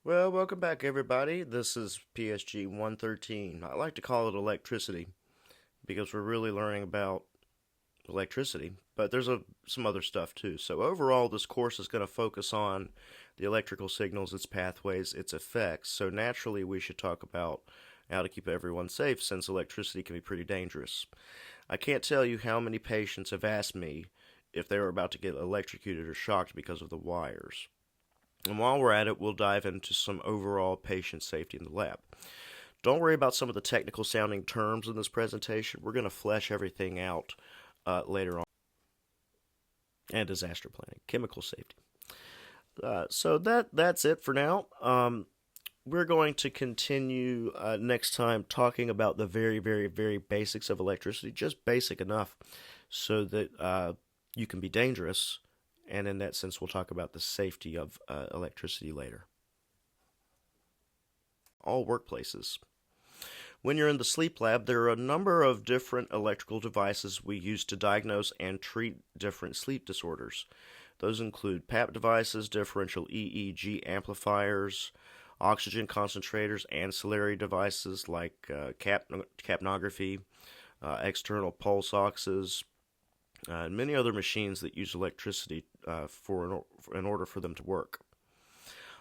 Well, welcome back, everybody. This is PSG 113. I like to call it electricity because we're really learning about electricity, but there's some other stuff too. So, overall, this course is going to focus on the electrical signals, its pathways, its effects. So, naturally, we should talk about how to keep everyone safe since electricity can be pretty dangerous. I can't tell you how many patients have asked me if they were about to get electrocuted or shocked because of the wires. And while we're at it, we'll dive into some overall patient safety in the lab. Don't worry about some of the technical sounding terms in this presentation. We're going to flesh everything out later on. And disaster planning, chemical safety. So that's it for now. We're going to continue next time talking about the very, very, very basics of electricity, just basic enough so that you can be dangerous. And in that sense, we'll talk about the safety of electricity later. All workplaces. When you're in the sleep lab, there are a number of different electrical devices we use to diagnose and treat different sleep disorders. Those include PAP devices, differential EEG amplifiers, oxygen concentrators, ancillary devices like capnography, external pulse oxes, and many other machines that use electricity in order for them to work.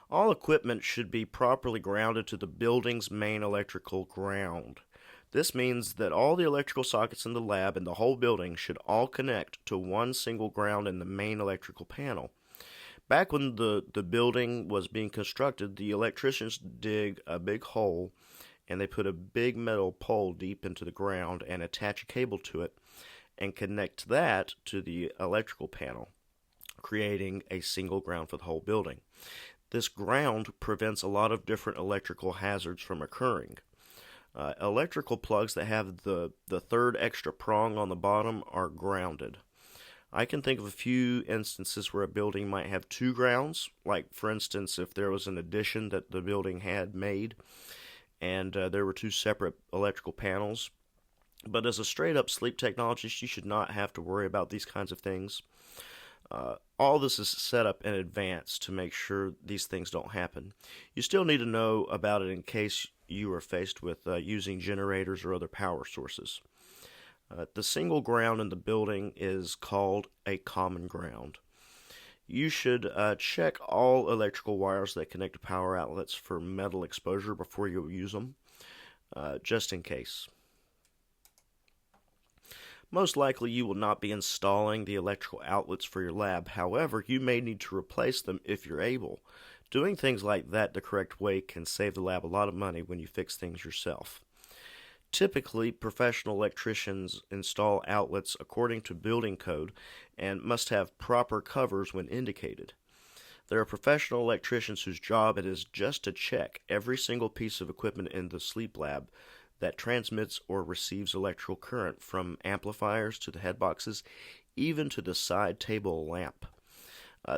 All equipment should be properly grounded to the building's main electrical ground. This means that all the electrical sockets in the lab and the whole building should all connect to one single ground in the main electrical panel. Back when the building was being constructed, the electricians dig a big hole and they put a big metal pole deep into the ground and attach a cable to it and connect that to the electrical panel, creating a single ground for the whole building. This ground prevents a lot of different electrical hazards from occurring. Electrical plugs that have the third extra prong on the bottom are grounded. I can think of a few instances where a building might have two grounds, like for instance if there was an addition that the building had made and there were two separate electrical panels. But as a straight up sleep technologist, you should not have to worry about these kinds of things. All this is set up in advance to make sure these things don't happen. You still need to know about it in case you are faced with using generators or other power sources. The single ground in the building is called a common ground. You should check all electrical wires that connect to power outlets for metal exposure before you use them, just in case. Most likely you will not be installing the electrical outlets for your lab. However, you may need to replace them if you're able. Doing things like that the correct way can save the lab a lot of money when you fix things yourself. Typically, professional electricians install outlets according to building code and must have proper covers when indicated. There are professional electricians whose job it is just to check every single piece of equipment in the sleep lab that transmits or receives electrical current, from amplifiers to the headboxes, even to the side table lamp.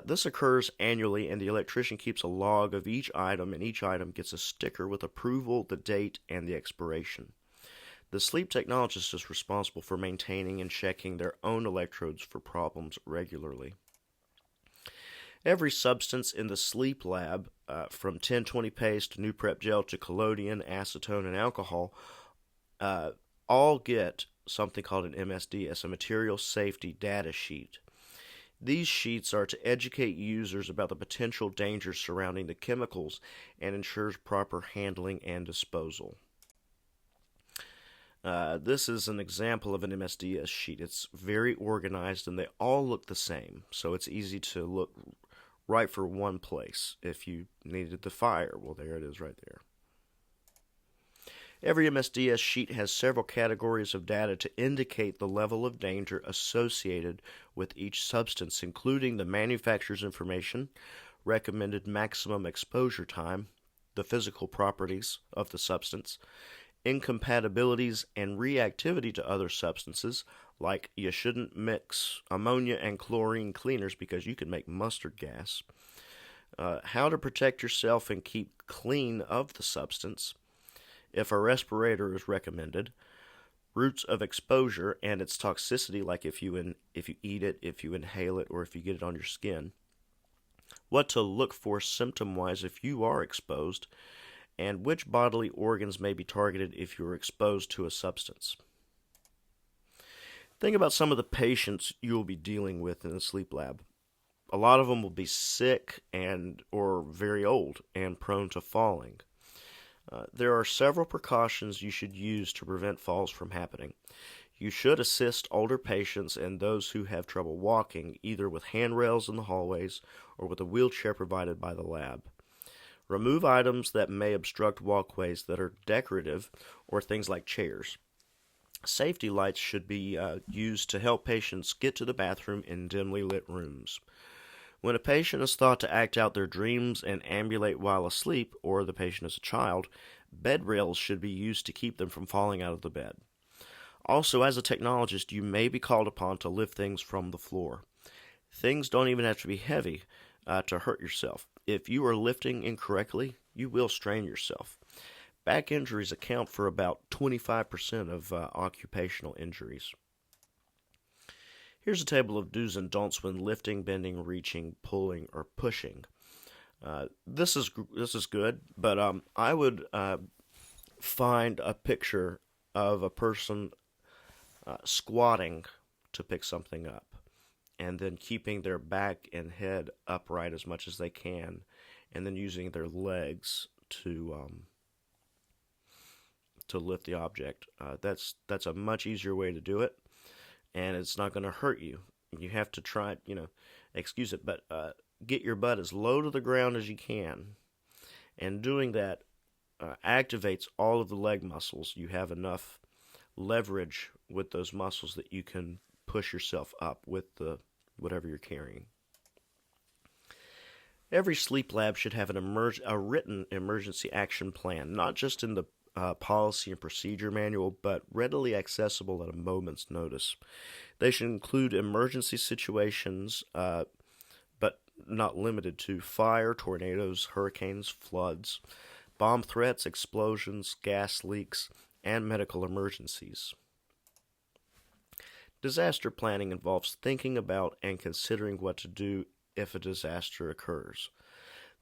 This occurs annually, and the electrician keeps a log of each item, and each item gets a sticker with approval, the date, and the expiration. The sleep technologist is responsible for maintaining and checking their own electrodes for problems regularly. Every substance in the sleep lab, from 1020 paste to new prep gel to collodion, acetone, and alcohol, all get something called an MSDS, a material safety data sheet. These sheets are to educate users about the potential dangers surrounding the chemicals and ensures proper handling and disposal. This is an example of an MSDS sheet. It's very organized and they all look the same, so it's easy to look right for one place. If you needed the fire, well, there it is right there. Every MSDS sheet has several categories of data to indicate the level of danger associated with each substance, including the manufacturer's information, recommended maximum exposure time, the physical properties of the substance, incompatibilities and reactivity to other substances, like you shouldn't mix ammonia and chlorine cleaners because you can make mustard gas, how to protect yourself and keep clean of the substance, if a respirator is recommended, routes of exposure and its toxicity, like if you eat it, if you inhale it, or if you get it on your skin, what to look for symptom-wise if you are exposed, and which bodily organs may be targeted if you are exposed to a substance. Think about some of the patients you will be dealing with in the sleep lab. A lot of them will be sick and or very old and prone to falling. There are several precautions you should use to prevent falls from happening. You should assist older patients and those who have trouble walking, either with handrails in the hallways or with a wheelchair provided by the lab. Remove items that may obstruct walkways that are decorative, or things like chairs. Safety lights should be used to help patients get to the bathroom in dimly lit rooms. When a patient is thought to act out their dreams and ambulate while asleep, or the patient is a child, bed rails should be used to keep them from falling out of the bed. Also, as a technologist, you may be called upon to lift things from the floor. Things don't even have to be heavy to hurt yourself. If you are lifting incorrectly, you will strain yourself. Back injuries account for about 25% of occupational injuries. Here's a table of do's and don'ts when lifting, bending, reaching, pulling, or pushing. This is good, but I would find a picture of a person squatting to pick something up, and then keeping their back and head upright as much as they can, and then using their legs to lift the object. That's a much easier way to do it, and it's not going to hurt you. You have to try, excuse it, but get your butt as low to the ground as you can. And doing that activates all of the leg muscles. You have enough leverage with those muscles that you can push yourself up with whatever you're carrying. Every sleep lab should have a written emergency action plan, not just in the policy and procedure manual, but readily accessible at a moment's notice. They should include emergency situations, but not limited to fire, tornadoes, hurricanes, floods, bomb threats, explosions, gas leaks, and medical emergencies. Disaster planning involves thinking about and considering what to do if a disaster occurs.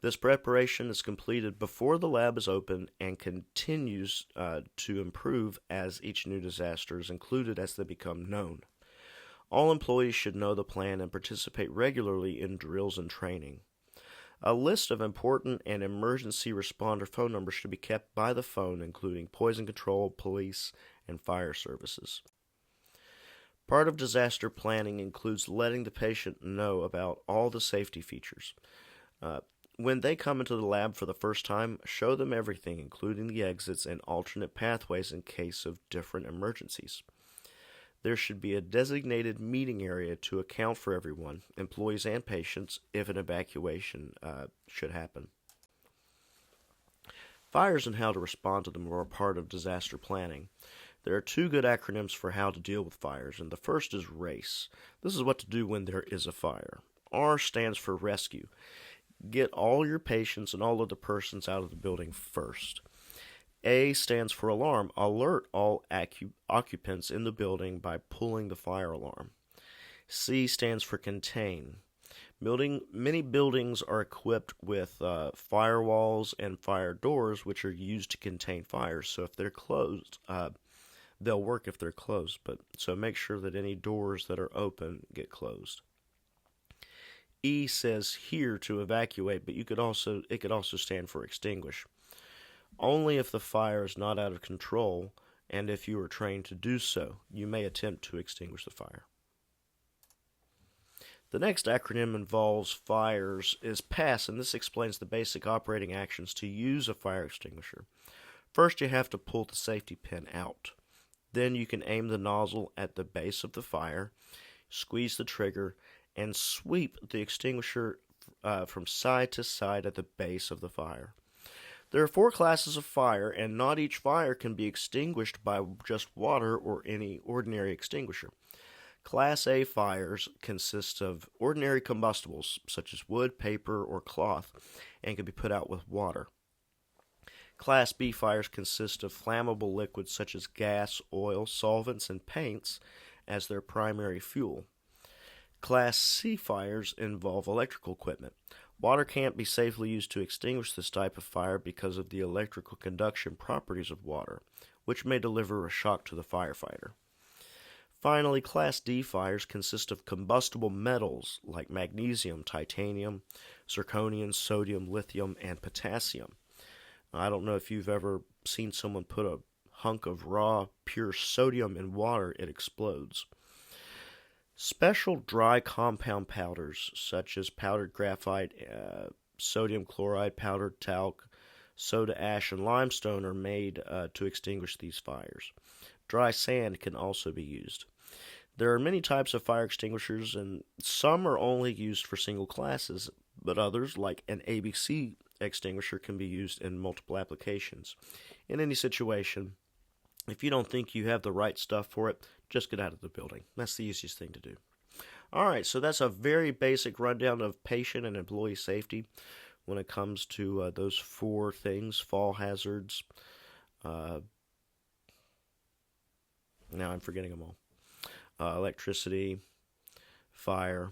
This preparation is completed before the lab is open and continues to improve as each new disaster is included as they become known. All employees should know the plan and participate regularly in drills and training. A list of important and emergency responder phone numbers should be kept by the phone, including poison control, police, and fire services. Part of disaster planning includes letting the patient know about all the safety features. When they come into the lab for the first time, show them everything, including the exits and alternate pathways in case of different emergencies. There should be a designated meeting area to account for everyone, employees and patients, if an evacuation should happen. Fires and how to respond to them are a part of disaster planning. There are two good acronyms for how to deal with fires, and the first is RACE. This is what to do when there is a fire. R stands for rescue. Get all your patients and all other persons out of the building first. A stands for alarm. Alert all occupants in the building by pulling the fire alarm. C stands for contain. Many buildings are equipped with firewalls and fire doors, which are used to contain fires. So if they're closed, they'll work if they're closed. So make sure that any doors that are open get closed. E says here to evacuate, but it could also stand for extinguish. Only if the fire is not out of control, and if you are trained to do so, you may attempt to extinguish the fire. The next acronym involves fires is PASS, and this explains the basic operating actions to use a fire extinguisher. First, you have to pull the safety pin out. Then you can aim the nozzle at the base of the fire, squeeze the trigger, and sweep the extinguisher from side to side at the base of the fire. There are 4 classes of fire, and not each fire can be extinguished by just water or any ordinary extinguisher. Class A fires consist of ordinary combustibles, such as wood, paper, or cloth, and can be put out with water. Class B fires consist of flammable liquids such as gas, oil, solvents, and paints as their primary fuel. Class C fires involve electrical equipment. Water can't be safely used to extinguish this type of fire because of the electrical conduction properties of water, which may deliver a shock to the firefighter. Finally, Class D fires consist of combustible metals like magnesium, titanium, zirconium, sodium, lithium, and potassium. I don't know if you've ever seen someone put a hunk of raw, pure sodium in water, it explodes. Special dry compound powders, such as powdered graphite, sodium chloride, powdered talc, soda ash, and limestone, are made to extinguish these fires. Dry sand can also be used. There are many types of fire extinguishers, and some are only used for single classes, but others, like an ABC extinguisher, can be used in multiple applications. In any situation, if you don't think you have the right stuff for it, just get out of the building. That's the easiest thing to do. Alright, so that's a very basic rundown of patient and employee safety when it comes to those four things: fall hazards. Now I'm forgetting them all. Electricity, fire,